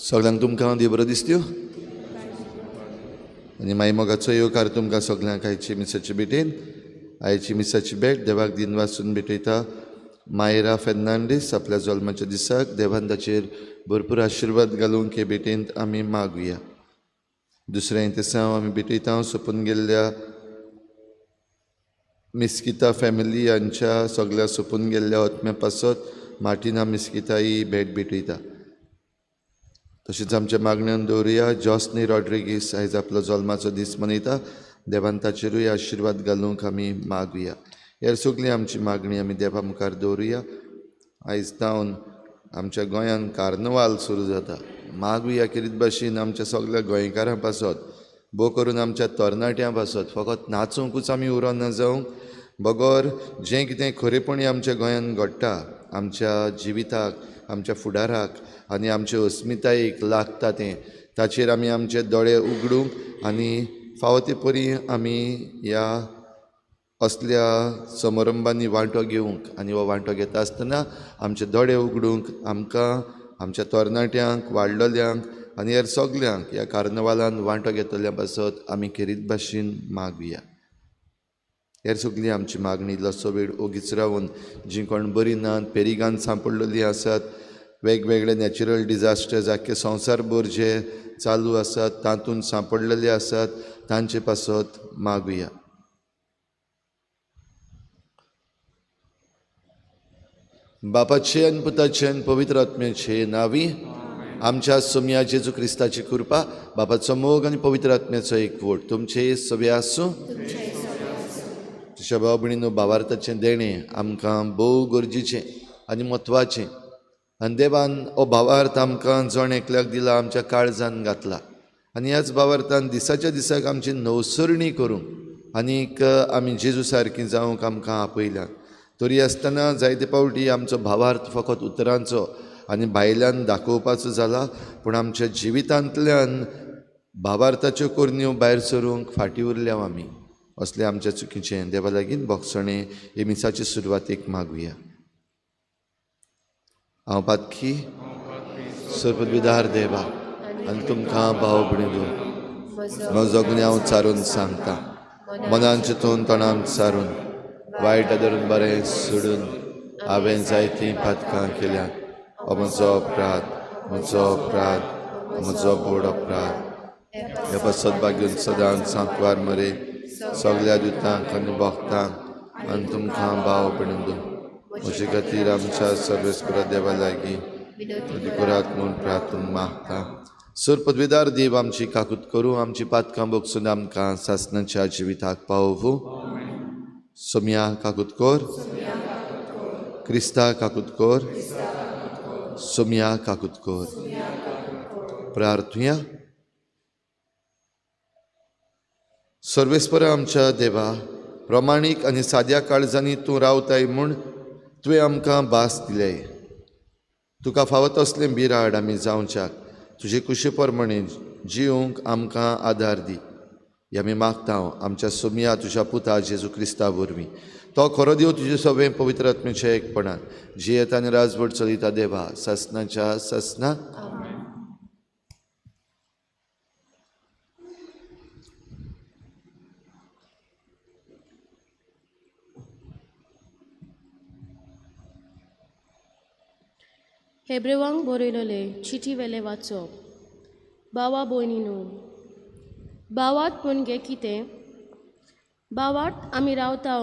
सगळ्यांक तुमकां देव बरो दीस दिवं. आनी मागीर मोगाचो येवकार तुमकां सगळ्यांक आयची मिसाची भेटेन. आयची मिसाची भेट देवाक दिन वाचून भेटयता मायरा फेर्नांडीस आपल्या जल्माच्या दिसाक. देवान ताचेर भरपूर आशिर्वाद घालूंक हे भेटेंत आमी मागुया. दुसरें दिसा आमी भेटयता सोंपून गेल्ल्या मिस्किता फॅमिली हांच्या सगळ्या सोंपून गेल्ल्या आत्म्या पासत मार्टिना मिस्किता ही भेट भेटयता. तशेंच आमच्या मागण्यांत दवरुया जॉस्नी रॉड्रिगीस आयज आपलो जल्माचो दीस मनयता. देवान ताचेरूय आशिर्वाद घालूंक आमी मागुया. हेर सगळी आमची मागणी आमी देवा मुखार दवरुया. आयज तावन आमच्या गोंयांत कार्नवाल सुरू जाता. मागुया कितें भाशेन आमच्या सगळ्या गोंयकारां पासत भोव करून आमच्या तरणाट्यां पासत फकत नाचूंकूच आमी उरोन न जावंक बगोर जें कितें खरेपणी आमच्या गोंयांत घडटा आमच्या जिविताक आमच्या फुडाराक आनी आमचे अस्मितायेक लागता तें ताचेर आमी आमचे दोळे उगडूंक आनी फावो ते परी आमी ह्या असल्या समारंभांनी वांटो घेवंक आनी हो वांटो घेता आसतना आमचे दोळे उगडूंक आमकां आमच्या तरणाट्यांक वाडलोल्यांक आनी हेर सगल्यांक ह्या कार्नवालान वांटो घेतल्या पासत आमी खेरीत भाशेन मागुया. हेर सगळी आमची मागणी इल्लोसो वेळ ओगीच रावन जीं कोण बरीं नात पेरिगान सांपडलेलीं आसात वेगवेगळे नॅचरल डिजास्टर्स आख्खे संवसारभर जे चालू आसात तातूंत सांपडलेले आसात तांचे पासत मागुया. बापाचे आनी पुताचे आनी पवित्र आत्म्याचे नांवी आमच्या सोम्या जेजू क्रिस्ताची कृपा बापाचो मोग आनी पवित्र आत्म्याचो एकवट तुमचे सगळे आसूं. तुज्या भाव भयणीनो भावार्थाचें देणें आमकां भोव गरजेचें आनी म्हत्वाचें आनी देवान हो भावार्थ आमकां जण एकल्याक दिला आमच्या काळजान घातला आनी ह्याच भावार्थान दिसाच्या दिसाक आमची नवसरणी करूंक आनीक आमी जेजू सारकीं जावंक आमकां आपयल्यात. तरी आसतना जायते फावटी आमचो भावार्थ फकत उतरांचो आनी भायल्यान दाखोवपाचो जाला पूण आमच्या जिवितांतल्यान भावार्थाच्यो कोरण्यो भायर सरूंक फाटीं उरल्या आमी. असलें आमच्या चुकीचें देवा लागीं बोगसणें हे मिसाचे सुरवातेक मागुया. हांव पातखी सर्पविदार देवा आनी तुमकां भाव भयणीनो म्हजो गुन्यांव हांव चारून सांगता मनान चिंतून तोंडान चारून वायट धरून बरें सोडून हांवें जायतीं पातकां केल्यात. हो म्हजो अपराध म्हजो बोड अपराध. ह्या पसत घेवन सदांच सांकवार मरे सगळ्या दुतांक आनी भक्तांक आनी तुमकां भाव भयणीनो म्हजे खातीर आमच्या सर्वेस्परा देवा लागीं करात म्हूण प्रार्थना मागता. सर पदवीदार देव आमची काकूत करूं आमची पातकां बोगसून आमकां सासणाच्या जिविताक पावोवूं. सोम्या काकूत कोर क्रिस्ता काकूत कोर सोम्या काकूत कोर. प्रार्थुया. सर्वेस्परा आमच्या देवा प्रमाणीक आनी साद्या काळजांनी तूं रावताय म्हूण तुवें आमकां भास दिलें. तुका फावत असलें बिराड आमी जावच्याक तुजे कुशी प्रमाणे जिवंक आमकां आदार दी. हे आमी मागता आमच्या सोम्या तुज्या पुता जेजू क्रिस्ता वरवीं. तो खरो देव तुजें सगळें पवित्र आत्म्याच्या एकपणान जियेत आनी राजवट चलयता देवा सासणाच्या सासणा. हेब्रेवांक बरयलेले चिठी वेले वाचप. भावा भयणीनो भावात म्हणगे कितें भावात आमी रावता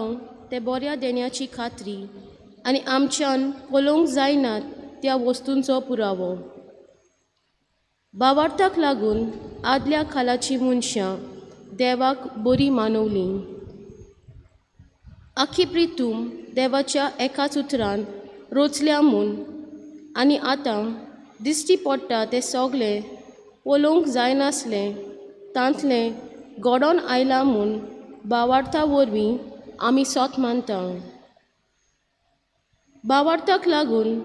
ते बऱ्या देण्याची खात्री आनी आमच्यान पळोवंक जायनात त्या वस्तूंचो पुरावो. भावार्थाक लागून आदल्या खालाची मनशां देवाक बरी मानवलीं. आख्खी प्रितूम देवाच्या एकाच उतरान रोचल्या म्हूण आनी आतां दिश्टी पडटा तें सगळें पळोवंक जायनासलें तांतलें घडोवन आयलां म्हूण भावार्था वरवीं आमी सोत मानता. भावार्थाक लागून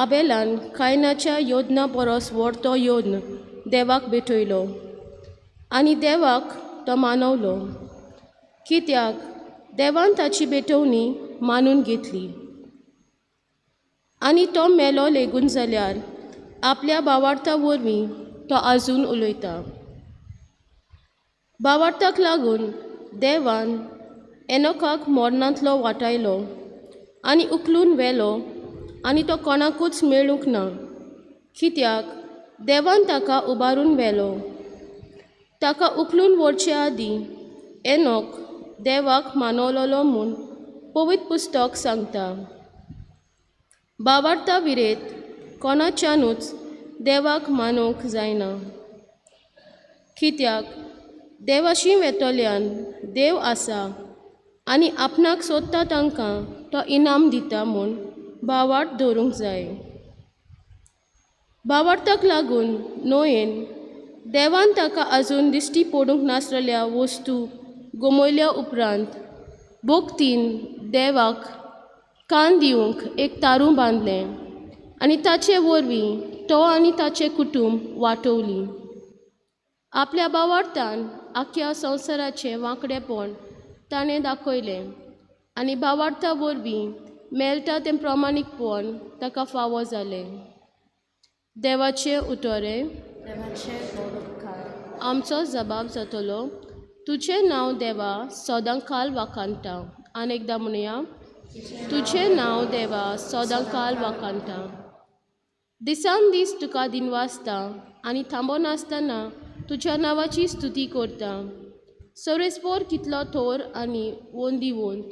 आबेलान कायनाच्या योजना परस व्हड योद्न देवाक भेटयलो आनी देवाक तो मानवलो कित्याक देवान ताची भेटवणी मानून घेतली. आनी तो मेलो लेगून जाल्यार आपल्या भावार्था वरवीं तो आजून उलयता. भावार्थाक लागून देवान एनोकाक मरणांतलो वाटायलो आनी उखलून व्हेलो आनी तो कोणाकूच मेळूंक ना, कित्याक देवान ताका उबारून व्हेलो. ताका उखलून व्हरचे आदीं एनोक देवाक मानवलोलो म्हूण पवित्र पुस्तक सांगता. भावार्था विरेत कोणाच्यानूच देवाक मानूंक जायना, कित्याक देवाशी वेतोल्यान देव आसा आनी आपणाक सोदता तांकां तो इनाम दिता म्हूण भावार्थ दवरूंक जाय. भावार्थाक लागून नोयेन देवान ताका आजून दिश्टी पडूंक नासलेल्या वस्तू गमयल्या उपरांत भोगतीन देवाक कान दिवंक एक तारूं बांदलें आनी ताचे वरवीं तो आनी ताचें कुटूंब वाटवली. आपल्या भावार्थान आख्या संवसाराचें वांकडेपण ताणें दाखयलें आनी भावार्था वरवीं मेळटा तें प्रामाणीकपण ताका फावो जालें. देवाचें उतोरें. आमचो जबाब जातलो, तुजें नांव देवा सदांकाल वाखाणटा. आनी एकदां म्हणुया, तुजें नांव देवा सदांकाल वाखाणटा. दिसान दीस तुका दिनवासता आनी थांबनासतना तुज्या नांवाची स्तुती करता. सरेस्पोर कितलो थोर आनी वोंदिवंत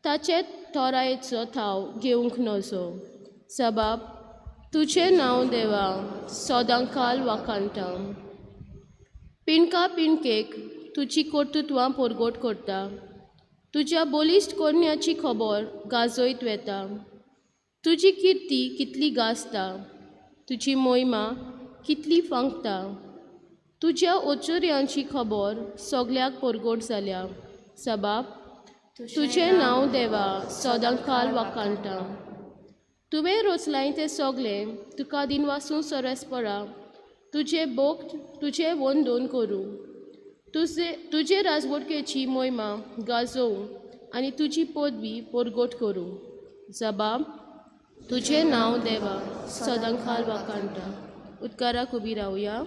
ताचे थोरायेचो थाव घेवंक नजो. जबाब, तुजें नांव देवा सदांकाल वाखाणटा. पिणका पिणकेक तुजी कर्तुत्वां परगट करता. तुज्या बलिश्ट कोन्याची खबर गाजयत वेता. तुजी किर्ती कितली गाजता, तुजी मोहिमा कितली फांकता. तुज्या ओचुऱ्यांची खबर सगल्याक परगट जाल्या. जबाब, तुजें नांव देवा सदांकाल वाखाणटा. तुवें रचलाय तें सगलें तुका दिनवासून सरेस्परा तुजें वंदन करूं. तुजे राजवटकेची मोहिमा गाजोवं आनी तुजी पदवी परगट करूं. जबाब, तुजें नांव देवा सदांकाल वाखाणटा. उद्गाराक उबी रावया.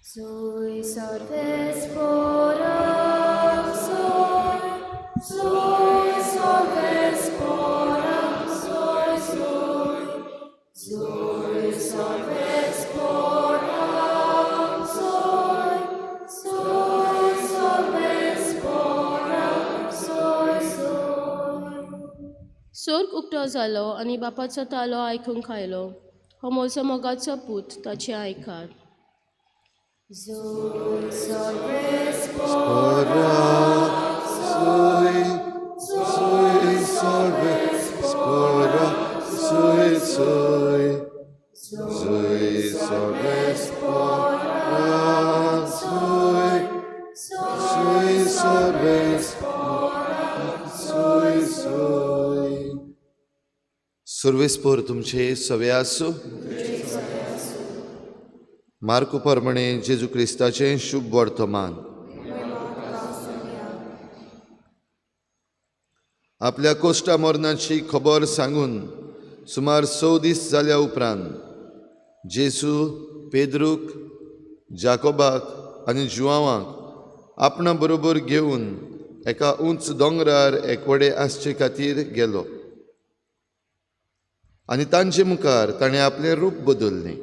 Sui salvespora, sui salvespora, sui salvespora, sui salvespora, स्वर्ग उक्तो जालो आनी बापाचो तालो आयकूंक आयलो. हो म्हजो मोगाचो पूत, ताचें आयकात. Sui salvespora, Spora, sui salve, spora, sui salve, spora, sui salve, sui. सर्वेस्पोर तुमचे सवे आसूं. मार्क प्रमाणे जेजू क्रिस्ताचें शुभ वर्तमान. आपल्या कोश्टा मरणाची खबर सांगून सुमार 6 दीस जाल्या उपरांत जेजू पेद्रूक, जाकोबाक आनी जुआवांक आपणा बरोबर घेवन एका उंच दोंगरार एकवडे आसचे खातीर गेलो आनी तांचे मुखार ताणें आपलें रूप बदल्लें.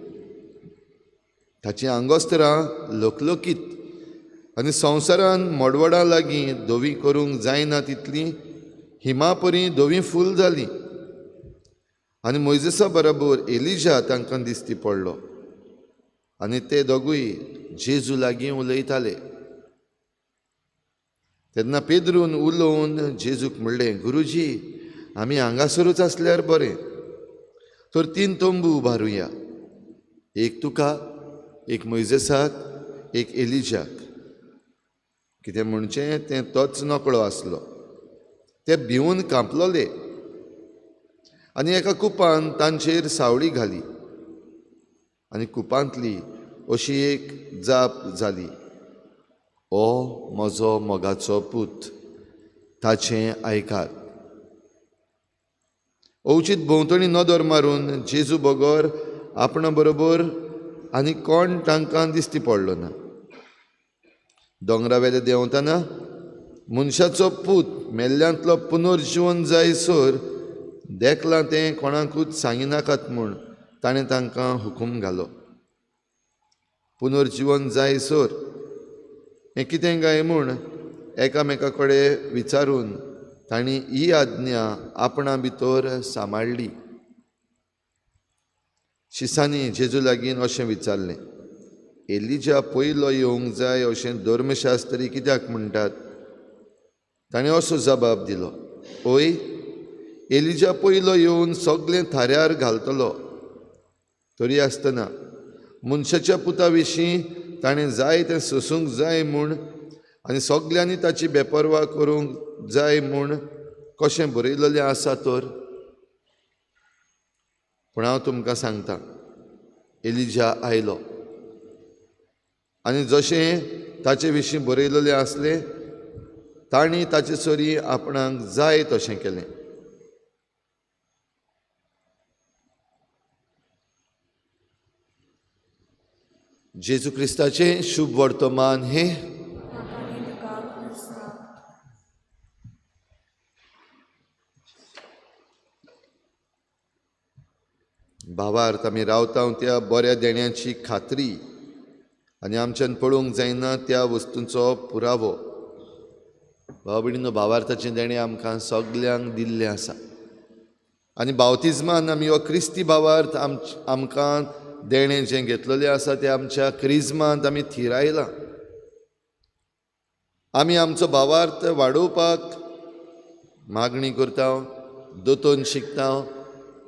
ताची आंगोस्तरां लोकलोकीत आनी संवसारान मोडवडां लागीं धोवी करूंक जायना तितलीं हिमापरी धोवी फूल जालीं. आनी मोइजेसा बरोबर एलिजा तांकां दिश्टी पडलो आनी ते दोगूय जेजू लागीं उलयताले. तेन्ना पेद्रून उलोवन जेजूक म्हणलें, गुरुजी, आमी हांगासरूच आसल्यार बरें. तर 3 तोंबू उबारुया, एक तुका, एक मोइजेसाक, एक एलिजाक. कितें म्हणचें तें तोच नकळो आसलो. ते भिवून कांपलोले आनी एका कुपान तांचेर सावळी घाली आनी कुपांतली अशी एक जाप जाली, ओ म्हजो मोगाचो पूत, ताचें आयकात. ओवचीत भोंवतणी नदर मारून जेजू बगोर आपणा बरोबर आनी कोण तांकां दिश्टी पडलो ना. दोंगरावेले देंवतना मनशाचो पूत मेल्ल्यांतलो पुनर्जीवन जायसर देखलां तें कोणाकूच सांगिनाकात म्हूण ताणें तांकां हुकूम घालो. पुनर्जीवन जायसर हें कितें काय म्हूण एकामेका कडेन विचारून तांणी ही आज्ञा आपणा भितर सांबाळ्ळी. शिसांनी जेजू लागीं अशें विचारलें, एलिजा पयलो येवंक जाय अशें धर्मशास्त्री कित्याक म्हणटात? ताणें असो जबाब दिलो, ओय, एलिजा पयलो येवन सगळें थाऱ्यार घालतलो. तरी आसतना मनशाच्या पुता विशीं ताणें जाय तें सोसूंक जाय म्हूण आनी सगल्यांनी ताची बेपरवा करूंक जाय म्हूण कशें बरयलेलें आसा तर? पूण हांव तुमकां सांगतां, एलिजा आयलो आनी जशें ताचे विशीं बरयलेलें आसलें तांणी ताचे सरी आपणाक जाय तशें केलें. जेजू क्रिस्ताचें शुभ वर्तमान हें भावार्थ आमी रावता त्या बऱ्या देण्याची खात्री आनी आमच्यान पळोवंक जायना त्या वस्तूंचो पुरावो. भाव भयणीनो, भावार्थाचें देणें आमकां सगल्यांक दिल्लें आसा आनी बावतिजमान आमी हो क्रिस्ती भावार्थ आमकां देणें जें घेतलेलें आसा तें आमच्या क्रिजमांत आमी थिरायलां. आमी आमचो भावार्थ वाडोवपाक मागणी करता, दोतोन शिकता,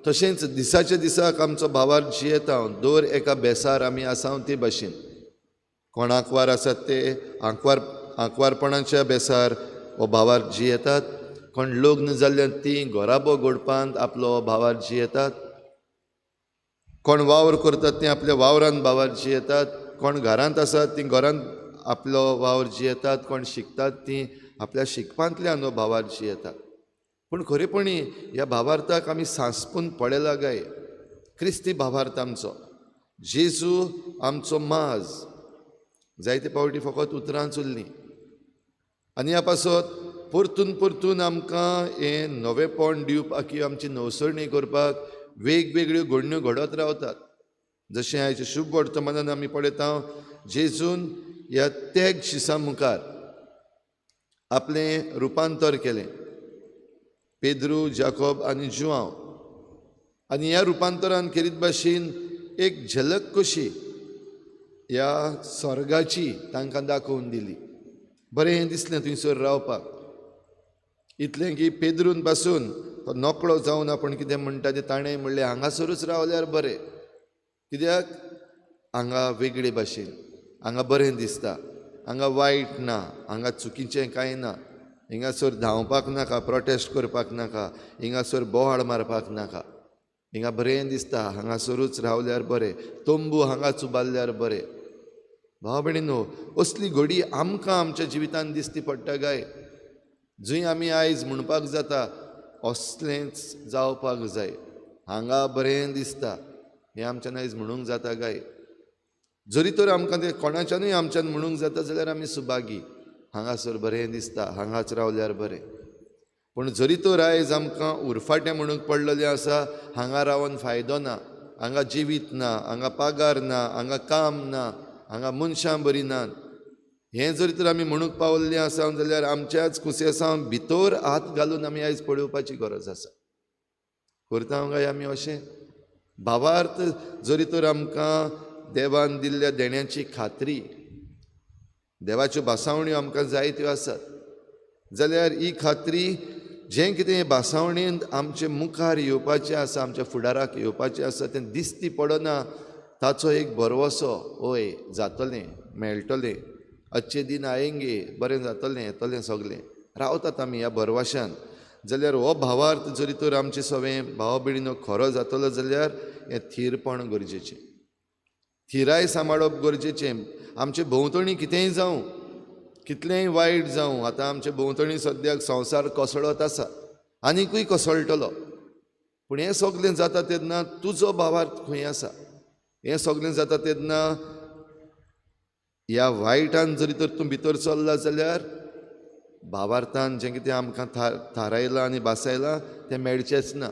तशेंच दिसाच्या दिसाक आमचो भावार्थ जियेता. दर एका बेसार आमी आसा ते भाशेन. कोण आंकवार आसात ते आंकवारपणाच्या बेसार हो भावार्थ जियेतात. कोण लग्न जाल्ल्यान तीं घोराबो घडपांत आपलो भावार्थ जियेतात. कोण वावर करतात तीं आपल्या वावरांत भावार्थ जियेतात. कोण घरांत आसात तीं घरांत आपलो वावर जियेतात. कोण शिकतात तीं आपल्या शिकपांतल्यान हो भावार्थ जियेतात. पूण खरेपणी ह्या भावार्थाक आमी सांसपून पळयला गाय. क्रिस्ती भावार्थ आमचो, जेजू आमचो माज, जायते पावटी फकत उतरांच उरलीं आनी ह्या पासत परतून परतून आमकां हें नवेंपण दिवपाक किंवां आमची नवसरणी करपाक वेगवेगळ्यो घडण्यो घडत रावतात. जशें आयच्या शुभ वर्तमानान आमी पळयता, जेजून ह्या तेग शिसां मुखार आपलें रुपांतर केलें. पेद्रू, जाकोब आनी जुआंव. आनी ह्या रुपांतरान केरीत भाशेन एक झलक कशी ह्या स्वर्गाची तांकां दाखोवन दिली. बरें दिसलें थंयसर रावपाक. इतलें की पेद्रून पासून तो नकळो जावन आपण कितें म्हणटा तें ताणें म्हणलें हांगासरूच रावल्यार बरें. कित्याक हांगा वेगळे भाशेन, हांगा बरें दिसता, हांगा वायट ना, हांगा चुकीचें कांय ना. हिंगासर धांवपाक नाका, प्रोटेस्ट करपाक नाका, हिंगासर बोवाळ मारपाक नाका. हिंगा बरें दिसता, हांगासरूच रावल्यार बरें, तंबू हांगाच उबारल्यार बरें. भाव भयणीनो, असली घडी आमकां आमच्या जिवितांत दिसती पडटा गाय. जंय आमी आयज म्हणपाक जाता असलेंच जावपाक जाय, हांगा बरें दिसता, हें आमच्यान आयज म्हणूंक जाता गाय. जरी तर आमकां तें कोणाच्यानूय आमच्यान म्हणूंक जाता जाल्यार आमी सुभागी. हांगासर बरें दिसता, हांगाच रावल्यार बरें. पूण जरी तर आयज आमकां उरफाटें म्हणूंक पडलेलें आसा, हांगा रावन फायदो ना, हांगा जिवीत ना, हांगा पागार ना, हांगा काम ना, हांगा मनशां बरीं नात, हें जरी तर आमी म्हणूंक पावल्लीं आसा जाल्यार आमच्याच कुसेसांव भितर हात घालून आमी आयज पळोवपाची गरज आसा. करता काय आमी अशें? भावार्थ जरी तर आमकां देवान दिल्ल्या देण्याची खात्री, देवाच्यो भासावण्यो आमकां जायत्यो आसात, जाल्यार ही खात्री जें कितें हे भासावणेंत आमचे मुखार येवपाचें आसा, आमच्या फुडाराक येवपाचें आसा, तें दिसती पडना ताचो एक भरवसो. ओय, जातलें, मेळटलें, अच्छे दिन आयेंगे, बरें जातलें, येतलें सगलें. रावतात आमी ह्या भरवशान. जाल्यार हो भावार्थ जरी तर आमचें सगळें भाव भयणीनो खरो जातलो जाल्यार हें थीरपण गरजेचें, थिराय सांबाळप गरजेचें. आमचे भोंवतणी कितेंय जावं, कितलेंय वायट जावं, आतां आमचे भोंवतणी सद्याक संवसार कोसळत आसा, आनिकूय कोसळटलो. पूण हें सगलें जाता तेन्ना तुजो भावार्थ खंय आसा? हें सगळें जाता तेन्ना ह्या वायटान जरी तर तूं भितर चल्ला जाल्यार भावार्थान जें कितें आमकां थारायलां आनी बासायलां तें मेळचेंच ना.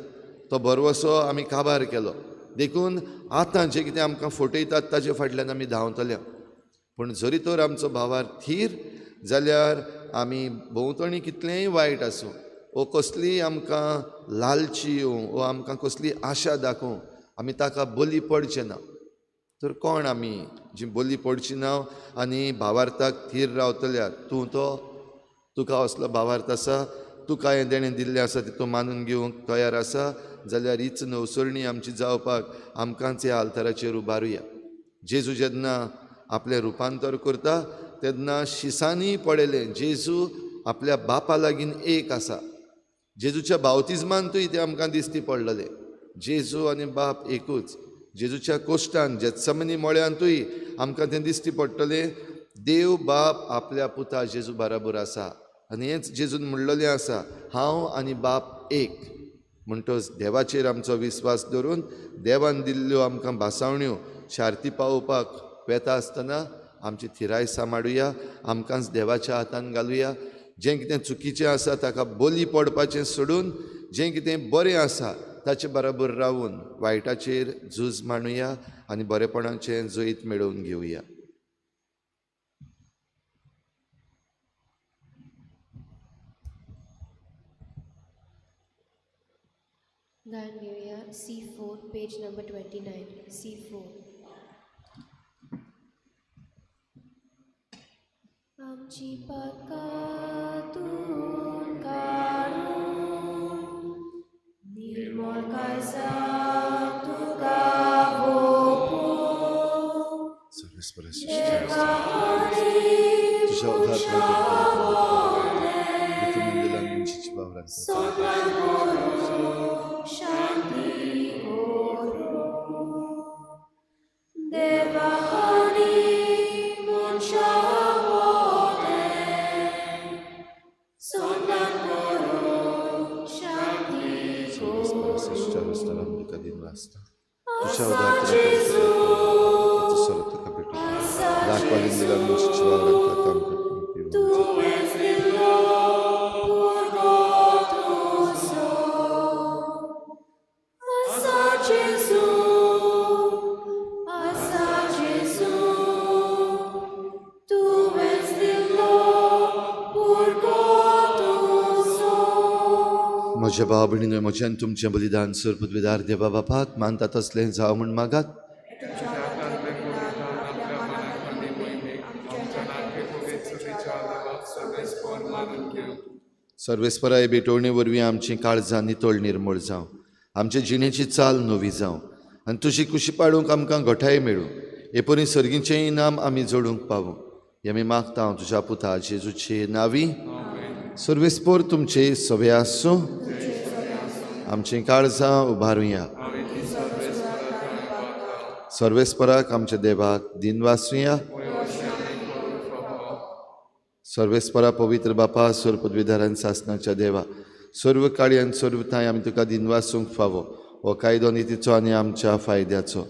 तो बरवसो आमी काबार केलो देखून आतां जें कितें आमकां फटयतात ताचे फाटल्यान आमी धांवतले. पूण जरी तर आमचो भावार्थ थीर जाल्यार आमी भोंवतणी कितलेंय वायट आसूं वो कसलीय आमकां लालची येवं वो आमकां कसली आशा दाखोवं आमी ताका बली पडचे ना. तर कोण आमी जी बली पडची ना आनी भावार्थाक थीर रावतल्यार तुका असलो भावार्थ आसा, तुका हें देणें दिल्लें आसा तितून मानून घेवंक तयार आसा जाल्यार हीच नवसरणी आमची जावपाक आमकांच ह्या आल्ताराचेर उबारुया. जेजू जेन्ना आपलें रुपांतर करता तेन्ना शिसांनी पडयलें जेजू आपल्या बापा लागीं एक आसा. जेजूच्या बावतिजमांतूय तें आमकां दिश्टी पडलेलें जेजू आनी बाप एकूच. जेजूच्या कोश्टान जेत्समनी मळ्यांतूय आमकां तें दिश्टी पडटलें देव बाप आपल्या पुता जेजू बराबर आसा आनी हेंच जेजून म्हणलेलें आसा, हांव आनी बाप एक. म्हणटच देवाचेर आमचो विस्वास दवरून देवान दिल्ल्यो आमकां भासावण्यो शार्ती पावोवपाक वेता आसतना आमची थिराय सांबाळुया, आमकांच देवाच्या हातान घालुया. जें कितें चुकीचें आसा ताका बली पडपाचें सोडून जें कितें बरें आसा ताचे बराबर रावून वायटाचेर झूज मांडुया आनी बरेपणाचें जैत मेळोवन घेवया. गायन घेऊया C4, पेज नंबर 29. C4. आमची पातकातून काढून निर्मळ कायजा तुका भोगून तुझ्या उद्धार शांती करू देवानी मनशा मोते सोंदान करू शांती तुझ्या उद्धार दाखवाली दिला मुंशीची वावरांतलं काम करता म्हज्या भाव भयणीनो म्हज्यान तुमचें बलिदान सरपदविदार देवा बापाक मानता तसलें जावं म्हूण मागात. सर्वेस्पराय भेटोवणे वरवीं आमचीं काळजां नितळ निर्मळ जावं, आमचे जिणेची चाल नवी जावं आनी तुजी कुशी पाडूंक आमकां घोटाय मेळूं. हे परी सर्गीचें इनाम आमी जोडूंक पावूं हें आमी मागता हांव तुज्या पुता जेजूचे नांवी. सर्वेस्पोर तुमचे सवे आसूं, आमचीं काळजां उबारुया. सर्वेस्पराक आमच्या देवाक दिनवासुया. सर्वेस्परा पवित्र बापा सरपदविधारान सासणाच्या देवा सर्व काळी आनी सर्व थाय आमी तुका दिनवासूंक फावो हो कायदो नितीचो आनी आमच्या फायद्याचो.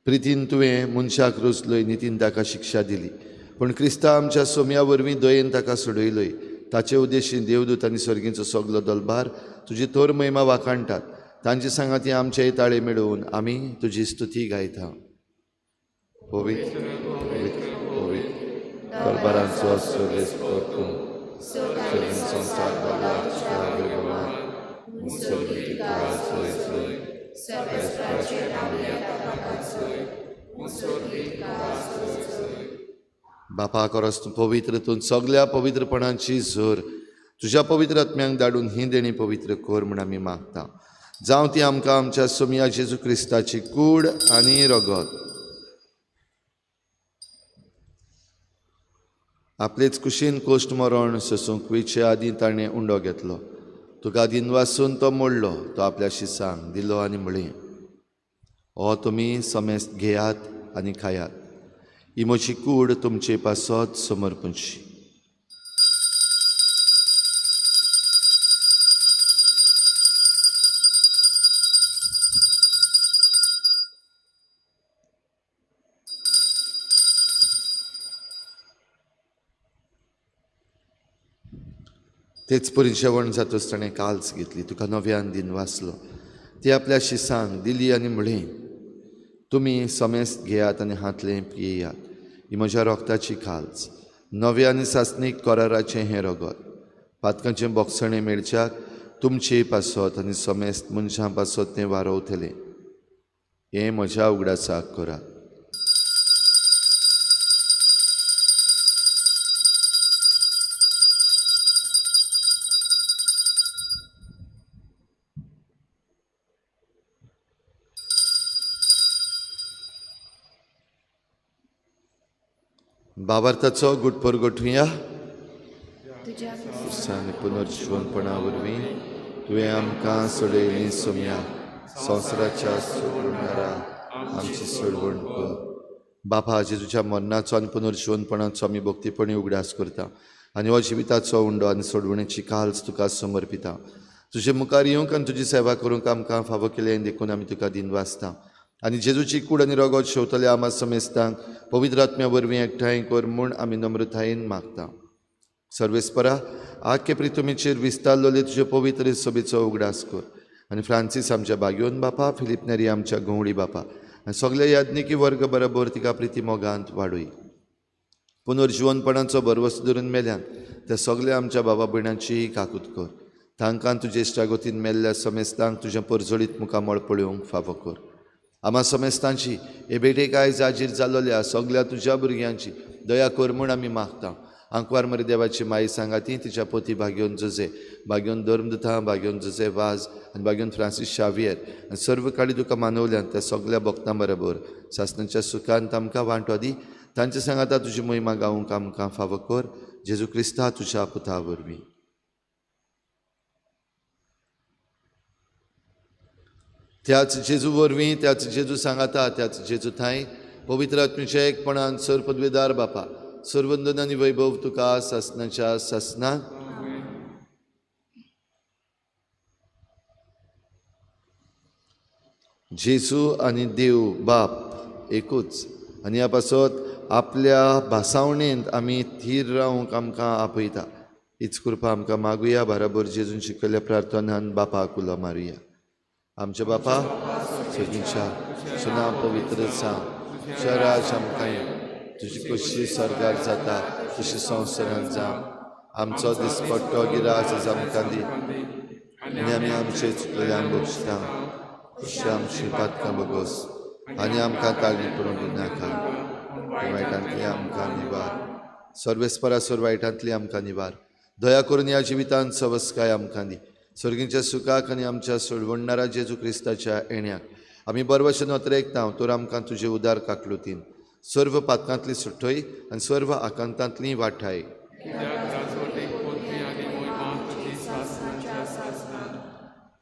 प्रितीन तुवें मनशाक रुचलोय नितीन ताका शिक्षा दिली पूण क्रिस्ता आमच्या सोम्या वरवीं दयेन ताका सोडयलोय. ताचे उद्देशीन देवदूत आनी सर्गींचो सगलो दलबार तुजी तोर महिमा वाखाणटात. तांचे सांगाती आमचेय ताळे मेळोवन आमी तुजी स्तुती गायता. पवित्र पवित्र पवित्र दरबारांचो सर्वेस्पर तूं संसार बापा कोरस तूं पवित्र तूं सगल्या पवित्रपणाची झर तुज्या पवित्र आत्म्यांक धाडून ही देणी पवित्र कोर म्हूण आमी मागता. जावं ती आमकां आमच्या सोम्या जेजू क्रिस्ताची कूड आनी रगत आपलेच कुशीन कोश्ट मरण सोसूंक वेचे आदीं ताणें उंडो घेतलो. तुका दिनवासून तो मोडलो, तो आपल्या शिसांक दिलो आनी म्हळें, हो तुमी समेस्त घेयात आनी खायात. ही म्हजी कूड तुमचे पासत समर्पणची. तेच परी जेवण जातच ताणें काल्स घेतली, तुका नव्यान दिन वाचलो. ती आपल्या शिसांक दिली आनी म्हळें, तुमी समेस्त घेयात आनी हातलें पियेयात. ही म्हज्या रोगताची काल्स, नवे आनी सासणीक कराराचें हें रगत. पातकांचें बोगसणें मेळच्याक तुमची पासत आनी समेस्त मनशां पासत तें वारोवतलें. हें म्हज्या उगडासाक करात. भावार्थाचो गुटपर गोठुया. तुझ्या आनी पुनर्जीवनपणा वरवीं तुवें आमकां सोडयलीं सोम्या, संवसाराच्या सोडवणारा आमची सोडवण कर. बापा, जेजूच्या मरणाचो आनी पुनर्जीवनपणाचो आमी भक्तीपणी उगडास करता आनी हो जिविताचो उंडो आनी सोडवणेची काल्स तुका समर्पिता. तुजे मुखार येवंक आनी तुजी सेवा करूंक आमकां फावो केलें देखून आमी तुका दिन वाचता. आनी जेजूची कूड आनी रगत शेवतले आमा समेस्तांक पवित्र आत्म्या वरवीं एकठांय कर म्हूण आमी नम्रतायेन मागता. सर्वेस्परा, आख्खे प्रितुमेचेर विस्तारलोले तुजे पवित्र सभेचो उगडास कर. आनी फ्रांसीस आमच्या बागयोन बापा, फिलीप नेरी आमच्या गवळी बापा आनी सगळे याज्ञिकी वर्ग बरोबर तिका प्रिती मोगांत वाडूय. पुनर्जीवनपणाचो भरवसो धरून मेल्यान त्या सगळ्या आमच्या भावा भयणांची काकूत कर. तांकां तुजे इश्टागोतीन मेल्ल्या समेस्तांक तुजें परजळीत मुखामळ पळोवंक फावो कर. आमा समेस्तांची हे भेटेकाय जाजीर जाल्लोल्या सगळ्या तुज्या भुरग्यांची दया कर म्हूण आमी मागता. आंकवार मरे देवाची माई सांगाती, तिच्या पोती भाग्योन जोजे, भाग्योन धर्मदुता, भाग्योन जोजे वाज आनी भाग्योन फ्रांसीस शावियर आनी सर्व काळी तुका मानवल्यान त्या सगळ्या भक्तां बरोबर सासणाच्या सुखांत आमकां वांटो दी. तांचे सांगाता तुजी महिमा गावूंक आमकां फावो कर. जेजू क्रिस्ता तुज्या पुता वरवीं. त्याच जेजू वरवीं, त्याच जेजू सांगाता, त्याच जेजू थंय पवित्र आत्म्याच्या एकपणान सर पदवेदार बापा, सर्वंदन आनी वैभव तुका सासणाच्या सासणाक. जेजू आनी देव बाप एकूच आनी ह्या पासत आपल्या भासावणेंत आमी थीर रावंक आमकां आपयता. हीच कृपा आमकां मागुया बराबर जेजून शिकयल्ल्या प्रार्थनान बापाक उलो मारुया. आमचे बापा सगळींच्या सुना पवित्र सांग, शराज आमकां तुजी कशी स्वर्गार जाता तशी संवसारांत जावं. आमचो दिसपट्टो गिरास आज आमकां दी आनी आमी आमचे चुकल्यांक बक्षिता. अशी आमची पातकां बगोस आनी आमकां ताळणी करूंक दिनाका. वायटांतली आमकां निवार. सर्वेस्परा सर वायटांतली आमकां निवार. दया करून ह्या जिवितांत सवस्काय आमकां दी. सर्गींच्या सुखाक आनी आमच्या सोडवणारा जेजू क्रिस्ताच्या येण्याक आमी बरे भशेन वतरेकता. तर आमकां तुजे उदार काकलुतीन सर्व पातकांतली सुट्टय आनी सर्व आकांतांतली वाठाय.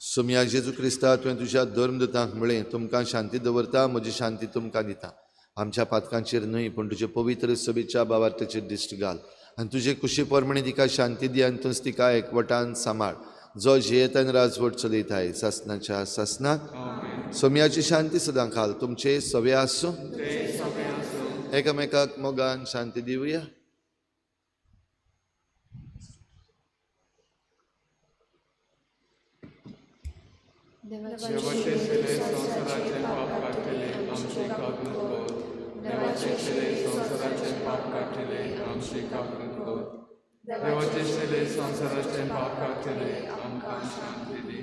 सोम्या जेजू क्रिस्ता, तुवें तुज्या धर्मदुतांक म्हळें, तुमकां शांती दवरता, म्हजी शांती तुमकां दिता. आमच्या पातकांचेर न्हय पूण तुजे पवित्र सभेच्या भावार्थाचेर दिश्ट घाल आनी तुजे कुशी प्रमाणे तिका शांती दी आनी तुज तिका एकवटान सांबाळ, जो जियेत आनी राजवट चलयताय सासणाच्या सासणाक. सोम्याची शांती सदां घाल. तुमचे सवे आसूं. एकामेकाक मोगान शांती दिवया. देवाचे संसाराचे पाप काढले आमचे काकूत कर. देवाचे संसाराचे पाप काढले आमचे काकूत कर. देवाचे संसाराचे पाप काढले आमकां शांती दी.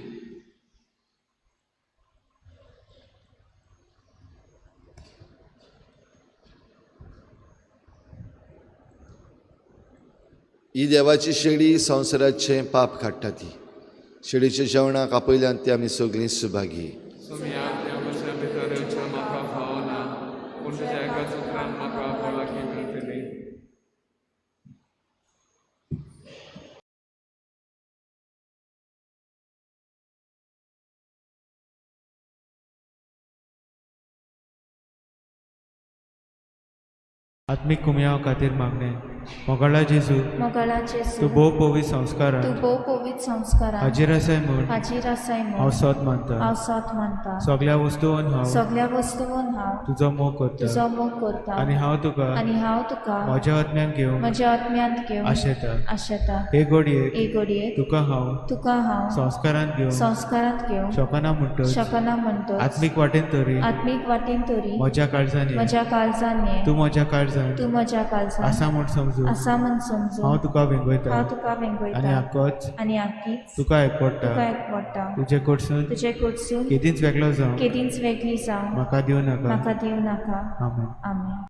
ही देवाची शेळी संवसाराचे पाप काडटा. ती शेळीच्या जेवणाक आपयल्यान ती आमी सगळीं सुभागी. म्हाका फावना पूण तुज्या एका चुकरान म्हाका भलायकी मेळटली. आत्मीक कुमयाव खातीर मागणें. मोगळा जेजू मोगळा तूं जेजू भोव पवित्र तूं संस्कारान भोव पवित्र संस्कारान हाजीर आसाय म्हूण हाजीर आसाय हांव म्हूण सत मानता हांव सत मानता सगळ्या वस्तूंन हांव सगळ्या वस्तूंन हांव तुजो मोग करता तुजो मोग करता आनी हांव तुका आनी हांव तुका म्हज्या आत्म्यान घेवन म्हज्या आत्म्यांत घेवन आशेता आशेता हे घडयेक एक घडयेक तुका हांव तुका हांव संस्कारान घेवन संस्कारांत घेवन शकना म्हणटच शकना म्हणटच आत्मीक वाटेन तरी आत्मीक वाटेन तरी म्हज्या काळजान ये. म्हज्या काळजान ये तूं म्हज्या काळजान तूं म्हज्या काळजान आसा म्हूण समजून आसा म्हूण समजून हांव तुका वेंगयता हांव तुका आनी वेंगयता आक्कोच आनी आख्खीच तुका एकपडटा तुका एकवडटा तुजे कडसून तुजे कडसून केदींच वेगळो जावं केदींच वेगळी जावं म्हाका दिवं नाका म्हाका दिवं नाका आमेन आमेन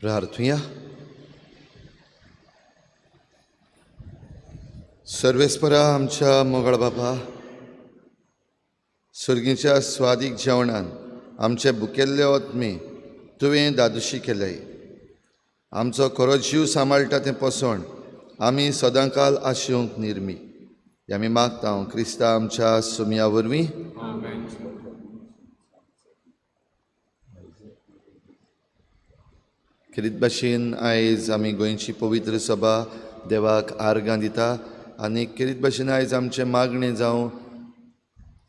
प्रार्थुया. सर्वेस्परा आमच्या मोगळ बाबा, सुर्गीच्या स्वादीक जेवणान आमचे भुकेल्ले ओतमी तुवें दादोशी केले. आमचो खरो जीव सांबाळटा तें पसोण आमी सदांकाल आशेवंक निर्मी. आमी मागता क्रिस्ता आमच्या सुमया वरवीं. खेरीत भाशेन आयज आमी गोंयची पवित्र सभा देवाक आर्गां दिता आनी खेरीत भाशेन आयज आमचें मागणें जावं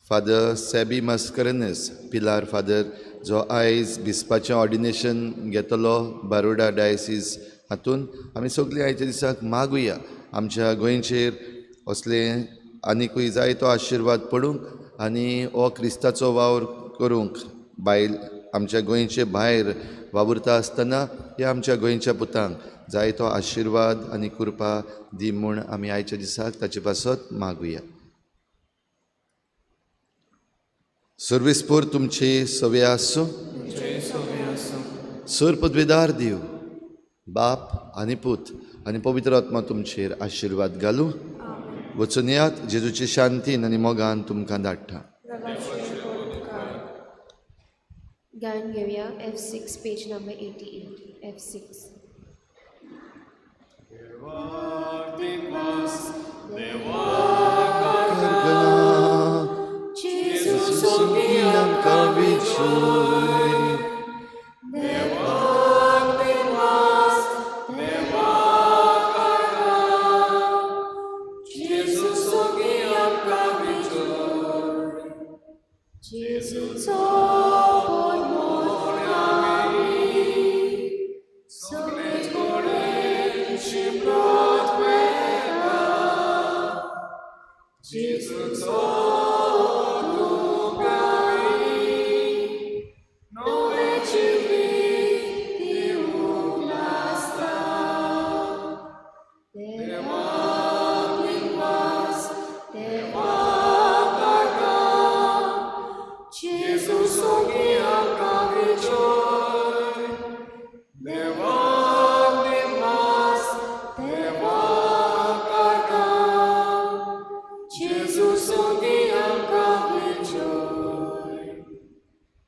फादर सेबी मास्करेनस पिलार फादर जो आयज बिस्पाचें ऑर्डिनेशन घेतलो बारोडा डायसीस हातून आमी सगळीं आयच्या दिसाक मागुया आमच्या गोंयचेर असले आनिकूय जायतो आशिर्वाद पडूंक आनी हो क्रिस्ताचो वावर करूंक भायल आमच्या गोंयचे भायर वावुरता आसतना हे आमच्या गोंयच्या पुतांक जायतो आशिर्वाद आनी कृपा दी म्हूण आमी आयच्या दिसाक ताचे पासत मागुया. सर्वेस्पोर तुमची सवे आसूं. सर पदवेदार देव बाप आनी पूत आनी पवित्र आत्मा तुमचेर आशिर्वाद घालूं. वचून येयात जेजूची शांतीन आनी मोगान तुमकां धाडटा. गायन घेऊया F6 page number 88 F6. Jesus,